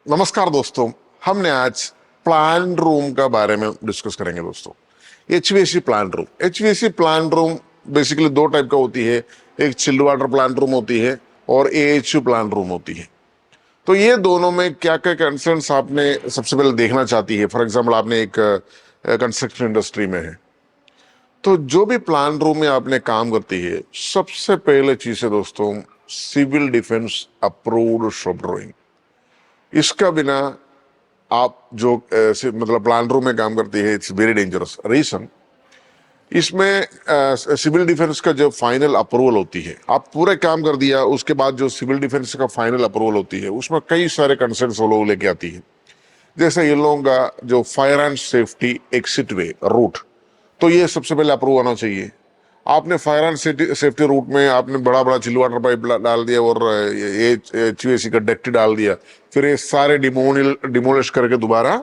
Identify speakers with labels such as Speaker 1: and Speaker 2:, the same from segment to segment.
Speaker 1: नमस्कार दोस्तों। हमने आज प्लान रूम का बारे में डिस्कस करेंगे दोस्तों। HVAC plan room, HVAC plan room basically दो टाइप का होती है। एक चिल्ड वाटर प्लान रूम होती है और एएचयू प्लान रूम होती है। तो ये दोनों में क्या क्या कंसर्न्स आपने सबसे पहले देखना चाहती है। फॉर एग्जाम्पल आपने एक कंस्ट्रक्शन इंडस्ट्री में है, तो जो भी प्लान रूम में आपने काम करती है, सबसे पहले चीज है दोस्तों civil defence approved shop drawing. इसका बिना आप जो मतलब प्लान रूम में काम करती है, इट्स वेरी डेंजरस रीजन। इसमें सिविल डिफेंस का जो फाइनल अप्रूवल होती है, आप पूरे काम कर दिया, उसके बाद जो सिविल डिफेंस का फाइनल अप्रूवल होती है, उसमें कई सारे कंसर्न्स वो लोग लेके आती है। जैसे ये लोगों का जो fire and safety exit way route, तो ये सबसे पहले अप्रूव होना चाहिए। आपने फायर एंड सेफ्टी रूट में आपने बड़ा बड़ा चिल्ड वाटर पाइप डाल दिया और एचवीएसी का डक्ट डाल दिया, फिर ये सारे डिमोलिश करके दोबारा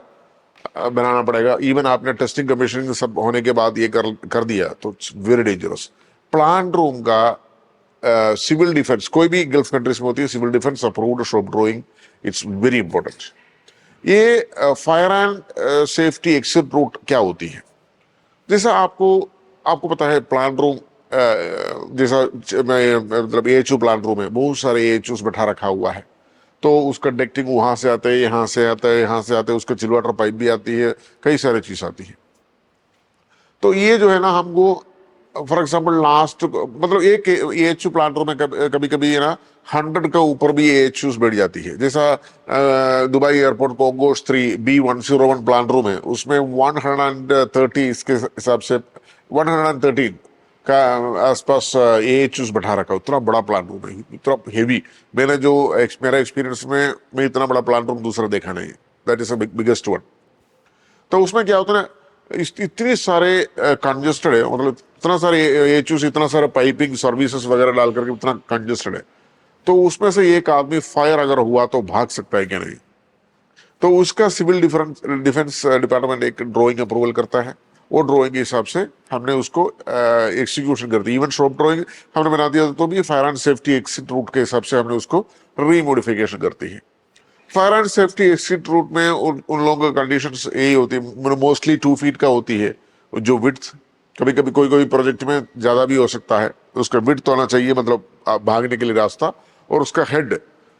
Speaker 1: बनाना पड़ेगा। इवन आपने टेस्टिंग कमीशनिंग सब होने के बाद ये कर दिया, तो it's very dangerous. Plan room का सिविल डिफेंस कोई भी गल्फ कंट्रीज में होती है, civil defence approved shop drawing, it's very important. ये fire and safety exit route क्या होती है, जैसा आपको आपको पता है प्लान रूम जैसा मतलब एएचयू प्लान रूम है, बहुत सारे एएचयूज बैठा रखा हुआ है। तो उसका डेक्टिंग वहां से आता है, यहाँ से आता है, यहाँ से आता है, उसका चिल वाटर पाइप भी आती है, कई सारी चीज आती है। तो ये जो है ना, हमको फॉर एग्जाम्पल लास्ट मतलब एक एएचयू प्लांट रूम में कभी कभी है ना 100 के ऊपर भी एएचयूज बैठ जाती है। जैसा दुबई एयरपोर्ट को गोश 3 B101 प्लांट रूम है, उसमें 130 इसके हिसाब से 113 का आसपास एएचयूज बैठा रखा, उतना बड़ा प्लांट रूम है, उतना हेवी। मैंने जो मेरा एक्सपीरियंस में मैं इतना बड़ा प्लांट रूम दूसरा देखा नहीं। That is biggest one. तो उसमें क्या होता है ना, इतने सारे कंजेस्टेड है, मतलब इतना सारे एचयूस, इतना सारा पाइपिंग सर्विसेज वगैरह डाल करके इतना कंजेस्टेड है। तो उसमें से एक आदमी फायर अगर हुआ तो भाग सकता है क्या नहीं। तो उसका सिविल डिफेंस डिपार्टमेंट एक ड्राइंग अप्रूवल करता है। वो ड्राइंग के हिसाब से हमने उसको एग्जीक्यूशन कर दी। इवन शॉप ड्राइंग हमने बना दिया तो भी fire and safety exit route के हिसाब से हमने उसको रीमोडिफिकेशन करती है। Fire and safety exit route में उन लोगों का कंडीशंस यही होती है, मोस्टली 2 फीट का होती है जो विड्थ। कभी कभी कोई कोई प्रोजेक्ट में ज्यादा भी हो सकता है। उसका विड्थ होना चाहिए, मतलब भागने के लिए रास्ता। और उसका हेड,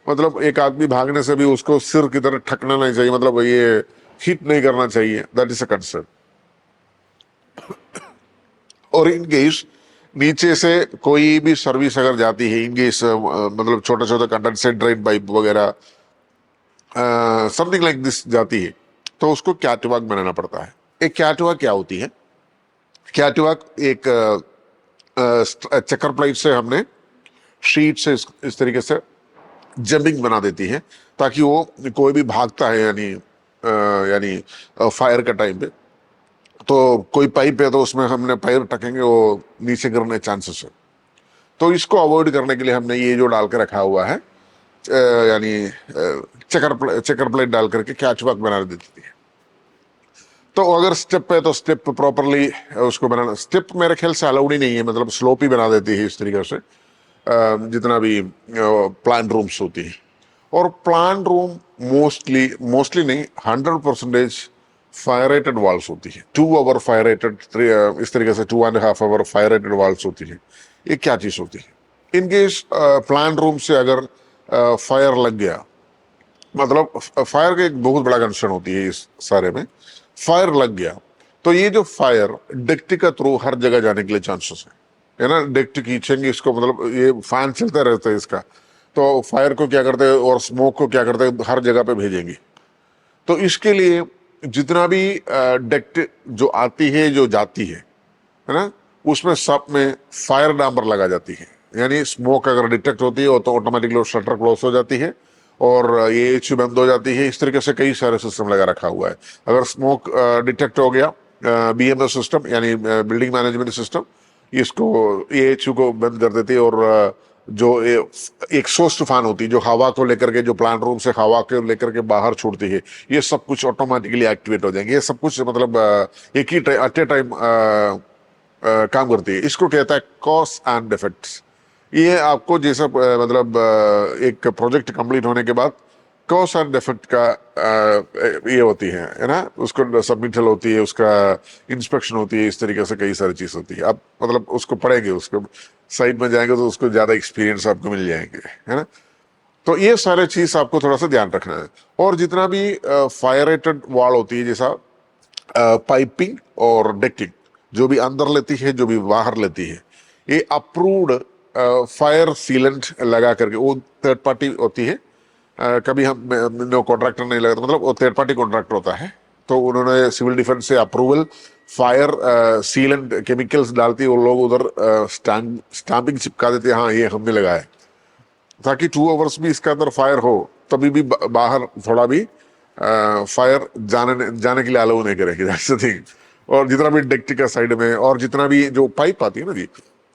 Speaker 1: मतलब एक आदमी भागने से भी उसको सिर की तरह ठकना नहीं चाहिए, मतलब ये हिट नहीं करना चाहिए। That is a concern. और इन केस नीचे से कोई भी सर्विस अगर जाती है, इन केस मतलब छोटा छोटा कंडेंसेट ड्रेन पाइप वगैरह समथिंग लाइक दिस जाती है, तो उसको कैटवॉक बनाना पड़ता है। एक कैटवॉक क्या होती है? कैटवॉक एक चक्कर प्लेट से हमने शीट से इस तरीके से जंपिंग बना देती है, ताकि वो कोई भी भागता है यानी फायर का टाइम पे, तो कोई पाइप है तो उसमें हमने पैर टकेंगे, वो नीचे गिरने चांसेस है। तो इसको अवॉइड करने के लिए हमने ये जो डाल के रखा हुआ है, यानी चक्कर प्लेट डाल करके कैचवॉक बना देती है। तो अगर स्टेप है तो स्टेप प्रॉपरली उसको बनाना। स्टेप मेरे ख्याल से अलाउड ही नहीं है, मतलब स्लोप ही बना देती है इस तरीके से जितना भी प्लान रूम्स होती है। और प्लान रूम मोस्टली मोस्टली नहीं, 100% फायर रेटेड वॉल्स होती है। 2 आवर फायर रेटेड, इस तरीके से 2.5 आवर फायर रेटेड वॉल्स होती है। ये क्या चीज होती है? इनकेस प्लान रूम से अगर फायर लग गया, मतलब फायर का एक बहुत बड़ा कंसर्न होती है इस सारे में। फायर लग गया तो ये जो फायर डेक्ट के थ्रू हर जगह जाने के लिए चांसेस है ना। डेक्ट खींचेंगे इसको, मतलब ये फैन चलता रहता है इसका, तो फायर को क्या करते हैं और स्मोक को क्या करते हैं, हर जगह पे भेजेंगे। तो इसके लिए जितना भी डेक्ट जो आती है जो जाती है ना, उसमें सब में फायर डैम्पर लगा जाती है। यानी स्मोक अगर डिटेक्ट होती है तो ऑटोमेटिकली शटर क्लोज हो जाती है और ये एच बंद हो जाती है। इस तरीके से कई सारे सिस्टम लगा रखा हुआ है। अगर स्मोक डिटेक्ट हो गया, BMS सिस्टम यानी बिल्डिंग मैनेजमेंट सिस्टम इसको एएचयू को बंद कर देती है। और जो एग्जॉस्ट फैन होती है जो हवा को लेकर के, जो प्लांट रूम से हवा को लेकर के बाहर छोड़ती है, ये सब कुछ ऑटोमेटिकली एक्टिवेट हो जाएंगे। ये सब कुछ मतलब एक ही एट ए टाइम काम करती है। इसको कहता है कॉज एंड इफेक्ट्स। ये आपको जैसा मतलब एक प्रोजेक्ट कंप्लीट होने के बाद कॉज एंड इफेक्ट का ये होती है ना, उसको सबमिटल होती है, उसका इंस्पेक्शन होती है, इस तरीके से कई सारी चीज होती है। आप मतलब उसको पढ़ेंगे, उसको साइट में जाएंगे तो उसको ज्यादा एक्सपीरियंस आपको मिल जाएंगे, है ना। तो ये सारे चीज आपको थोड़ा सा ध्यान रखना है। और जितना भी फायर रेटेड वॉल होती है, जैसा पाइपिंग और डेक्टिंग, जो भी अंदर लेती है जो भी बाहर लेती है, ये अप्रूव्ड फायर सीलेंट लगा करके, वो थर्ड पार्टी होती है। कभी हम नो कॉन्ट्रैक्टर नहीं लगाते, मतलब वो थर्ड पार्टी कॉन्ट्रैक्टर होता है। तो उन्होंने सिविल डिफेंस से अप्रूवल फायर सीलेंट केमिकल्स डालती है, वो लोग उधर स्टैंपिंग चिपका देते हैं, हाँ ये हमने लगाया है, ताकि 2 आवर्स भी इसके अंदर फायर हो, तभी भी बाहर थोड़ा भी फायर जाने के लिए अलाउ नहीं करेगी, दैट्स द थिंग। और जितना भी डेक्टी का साइड में, और जितना भी जो पाइप आती है ना जी,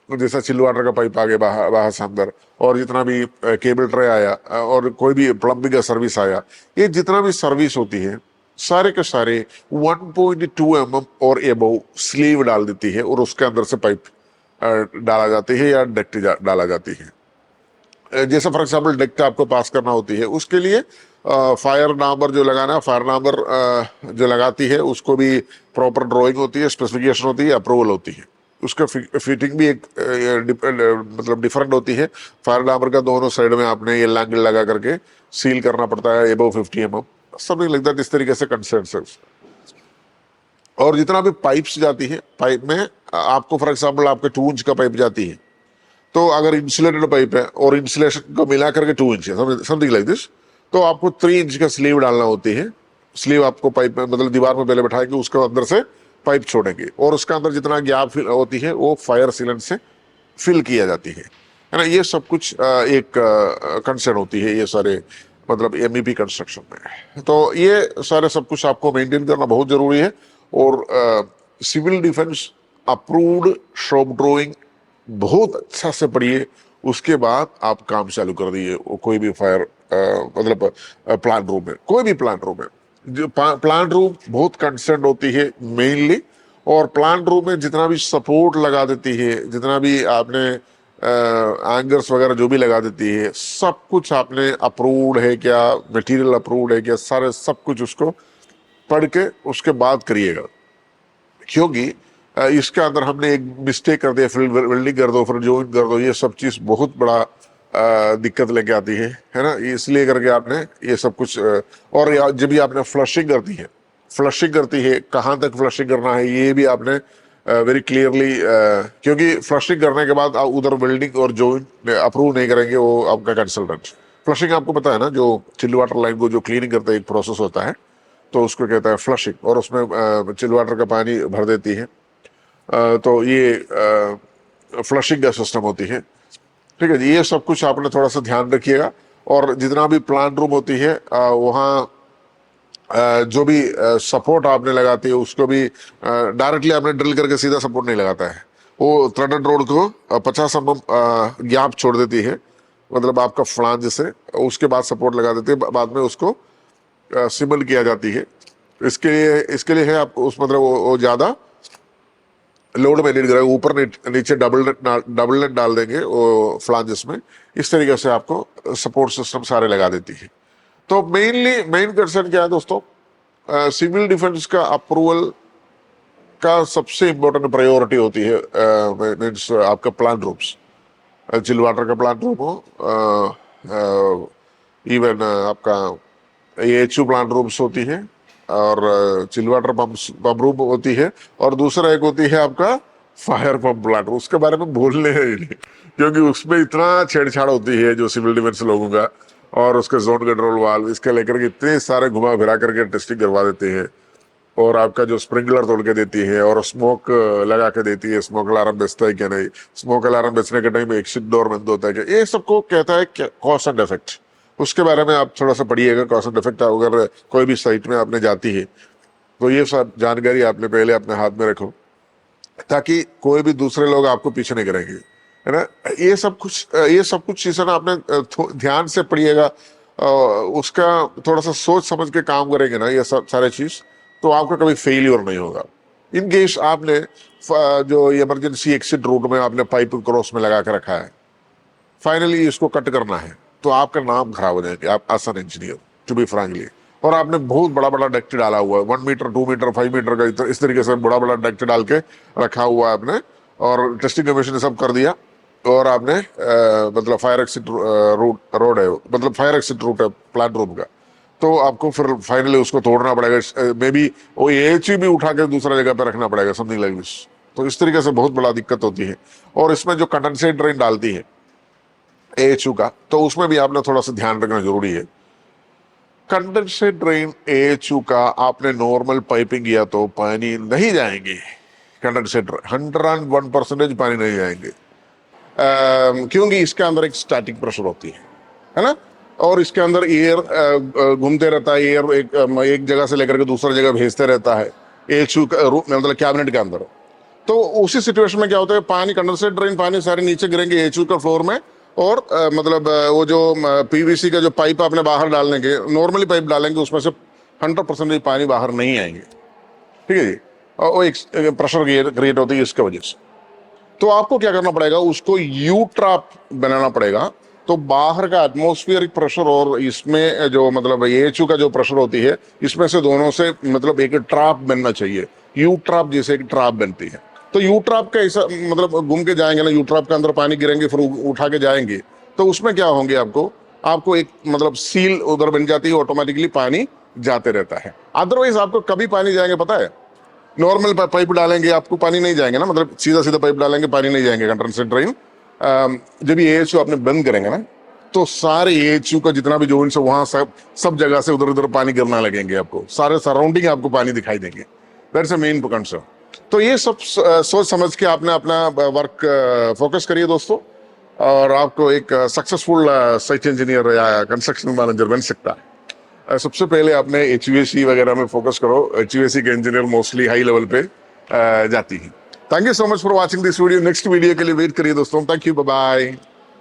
Speaker 1: जैसा चिल वाटर का पाइप आ गया बाहर बाहर से अंदर, और जितना भी केबल ट्रे आया, और कोई भी प्लम्बिंग का सर्विस आया, ये जितना भी सर्विस होती है, सारे के सारे 1.2 mm और एबव स्लीव डाल देती है, और उसके अंदर से पाइप डाला जाती है या डेक्टी डाला जाती है। जैसे फॉर एग्जाम्पल डेक्ट आपको पास करना होती है, उसके लिए फायर नंबर जो लगाना है, फायर नंबर जो लगाती है, उसको भी प्रॉपर ड्राइंग होती है, स्पेसिफिकेशन होती है, अप्रूवल होती है। उसका फिटिंग भी एक मतलब डिफरेंट होती है। फायर नंबर का दोनों साइड में आपने ये एंगल लगा करके सील करना पड़ता है, above 50 mm, something like that, इस तरीके से कंसर्न। और जितना भी पाइप्स जाती है, पाइप में आपको फॉर एग्जाम्पल आपके 2 इंच का पाइप जाती है, तो अगर इंसुलेटेड पाइप है और इंसुलेशन को मिला करके 2 इंच है, समथिंग लाइक दिस, तो आपको 3 इंच का स्लीव डालना होती है। स्लीव आपको पाइप में मतलब दीवार में पहले बैठाएंगे, उसके अंदर से पाइप छोड़ेंगे, और उसके अंदर जितना गैप होती है वो फायर सीलेंट से फिल किया जाती है ना। ये सब कुछ एक कंसर्न होती है, ये सारे मतलब एमईपी कंस्ट्रक्शन में। तो ये सारे सब कुछ आपको मेंटेन करना बहुत जरूरी है। और civil defence approved shop drawing बहुत अच्छा से पढ़िए, उसके बाद आप काम चालू कर दिए। कोई भी फायर मतलब प्लांट रूम में, कोई भी प्लांट रूम में, जो प्लांट रूम बहुत कंसर्न होती है मेनली। और प्लांट रूम में जितना भी सपोर्ट लगा देती है, जितना भी आपने एंगर्स वगैरह जो भी लगा देती है, सब कुछ आपने अप्रूव्ड है क्या, मटेरियल अप्रूव्ड है क्या, सारे सब कुछ उसको पढ़ के उसके बाद करिएगा। क्योंकि इसके अंदर हमने एक मिस्टेक कर दिया, फिर वेल्डिंग कर दो, फिर ज्वाइन कर दो, ये सब चीज बहुत बड़ा दिक्कत लेके आती है ना। इसलिए करके आपने ये सब कुछ और जब भी आपने फ्लशिंग करती है, फ्लशिंग करती है, कहाँ तक फ्लशिंग करना है ये भी आपने वेरी क्लियरली, क्योंकि फ्लशिंग करने के बाद आप उधर वेल्डिंग और ज्वाइन अप्रूव नहीं करेंगे वो आपका कंसल्टेंट। फ्लशिंग आपको पता है ना, जो चिल्ड वाटर लाइन को जो क्लीनिंग करता है, एक प्रोसेस होता है, तो उसको कहता है फ्लशिंग, और उसमें चिल्ड वाटर का पानी भर देती है। तो ये फ्लशिंग का सिस्टम होती है, ठीक है जी। ये सब कुछ आपने थोड़ा सा ध्यान रखिएगा। और जितना भी प्लांट रूम होती है वहाँ जो भी सपोर्ट आपने लगाती है, उसको भी डायरेक्टली आपने ड्रिल करके सीधा सपोर्ट नहीं लगाता है, वो थ्रेडेड रोड को 50 mm गैप छोड़ देती है, मतलब आपका फ्लांज से, उसके बाद सपोर्ट लगा देती है, बाद में उसको सिमल किया जाती है। इसके लिए है आपको उस मतलब वो ज्यादा लोड में नहीं करेगा, ऊपर नीचे डबल नेट डाल देंगे वो फ्लांजेस में। इस तरीके से आपको सपोर्ट सिस्टम सारे लगा देती है। तो मेन कंसर्न क्या है दोस्तों, सिविल डिफेंस का अप्रूवल का सबसे इंपॉर्टेंट प्रायोरिटी होती है मीन्स आपका प्लांट रूम्स, चिल वाटर का प्लांट रूम हो, इवन आपका एएचयू प्लांट रूम्स होती है, और चिल वाटर पंप रूम होती है, और दूसरा एक होती है आपका फायर पंप प्लांट। उसके बारे में बोलने हैं ही नहीं, क्योंकि उसमें इतना छेड़छाड़ होती है जो सिविल डिफेंस लोगों का, और उसके जोन कंट्रोल वाल्व इसके लेकर के इतने सारे घुमा फिरा करके टेस्टिंग करवा देते हैं, और आपका जो स्प्रिंकलर तोड़ के देती है, और स्मोक लगा के देती है, स्मोक अलार्म बेचता है क्या नहीं, स्मोक अलार्म बेचने के टाइम एग्जिट डोर बंद होता है क्या, ये सबको कहता है कॉज एंड इफेक्ट। उसके बारे में आप थोड़ा सा पढ़िएगा, कॉज एंड इफेक्ट। अगर कोई भी साइट में आपने जाती है तो ये सब जानकारी आपने पहले अपने हाथ में रखो, ताकि कोई भी दूसरे लोग आपको पीछे नहीं करेंगे, है ना। ये सब कुछ चीजें ना आपने ध्यान से पढ़िएगा, उसका थोड़ा सा सोच समझ के काम करेंगे ना, ये सब सारे चीज, तो आपका कभी फेलियर नहीं होगा। इन केस आपने जो इमरजेंसी एक्सिट रूट में आपने पाइप क्रॉस में लगा के रखा है, फाइनली इसको कट करना है, तो आपका नाम खराब हो जाएंगे, आप आसान इंजीनियर, टू बी फ्रैंकली। और आपने बहुत बड़ा बड़ा डेक्ट डाला हुआ है, 1 मीटर 2 मीटर 5 मीटर का, इस तरीके से बड़ा बड़ा डेक्ट डाल के रखा हुआ है आपने, और टेस्टिंग कमीशन ने सब कर दिया, और आपने मतलब फायर एक्सिट रूट रोड है, मतलब फायर एक्सिट रूट है प्लांट रूम का, तो आपको फिर फाइनली उसको तोड़ना पड़ेगा, मे बी वो एएचयू भी उठा के दूसरा जगह पे रखना पड़ेगा, समथिंग लाइक दिस। तो इस तरीके से बहुत बड़ा दिक्कत होती है। और इसमें जो कंडेंसेट ड्रेन डालती है एएचयू का, तो उसमें भी आपने थोड़ा सा ध्यान रखना जरूरी है। कंडेंसेट ड्रेन एएचयू का आपने नॉर्मल पाइपिंग किया तो पानी नहीं जाएंगे, कंडेंसेट 101% पानी नहीं जाएंगे, क्योंकि इसके अंदर एक स्टैटिक प्रेशर होती है ना, और इसके अंदर एयर घूमते रहता है, एयर एक जगह से लेकर के दूसरा जगह भेजते रहता है एएचयू मतलब कैबिनेट के अंदर। तो उसी सिचुएशन में क्या होता है, पानी कंडेंसेट ड्रेन पानी सारे नीचे गिरेंगे एएचयू का फ्लोर में, और मतलब वो जो पीवीसी का जो पाइप आपने बाहर डालने के, नॉर्मली पाइप डालेंगे उसमें से 100% पानी बाहर नहीं आएंगे, ठीक है जी, और वो एक प्रेशर क्रिएट होती है इसके वजह से। तो आपको क्या करना पड़ेगा, उसको यू ट्रैप बनाना पड़ेगा। तो बाहर का एटमॉस्फेरिक प्रेशर और इसमें जो मतलब एएचयू का जो प्रेशर होती है, इसमें से दोनों से मतलब एक ट्रैप बनना चाहिए, यू ट्रैप जैसे एक ट्रैप बनती है। तो यू ट्रैप का ऐसा मतलब घूम के जाएंगे ना, यू ट्रैप के अंदर पानी गिरेंगे फिर उठा के जाएंगे, तो उसमें क्या होंगे, आपको एक मतलब सील उधर बन जाती है, ऑटोमेटिकली पानी जाते रहता है। अदरवाइज आपको कभी पानी जाएंगे पता है, नॉर्मल पाइप डालेंगे आपको पानी नहीं जाएंगे ना, मतलब सीधा सीधा पाइप डालेंगे पानी नहीं जाएंगे कंडेंसेट ड्रेन। जब ये एएचयू आपने बंद करेंगे ना, तो सारे एएचयू का जितना भी जो है वहां सब जगह से उधर उधर पानी गिरना लगेंगे, आपको सारे सराउंडिंग आपको पानी दिखाई देंगे। That's a main concern. तो ये सब सोच समझ के आपने अपना वर्क फोकस करिए दोस्तों, और आपको एक सक्सेसफुल साइट इंजीनियर या कंस्ट्रक्शन मैनेजर बन सकता है। सबसे पहले आपने एचवीएसी वगैरह में फोकस करो, एचवीएसी के इंजीनियर मोस्टली हाई लेवल पे जाती है। Thank you so much for watching this video. Next video के लिए वेट करिए दोस्तों। Thank you, bye bye.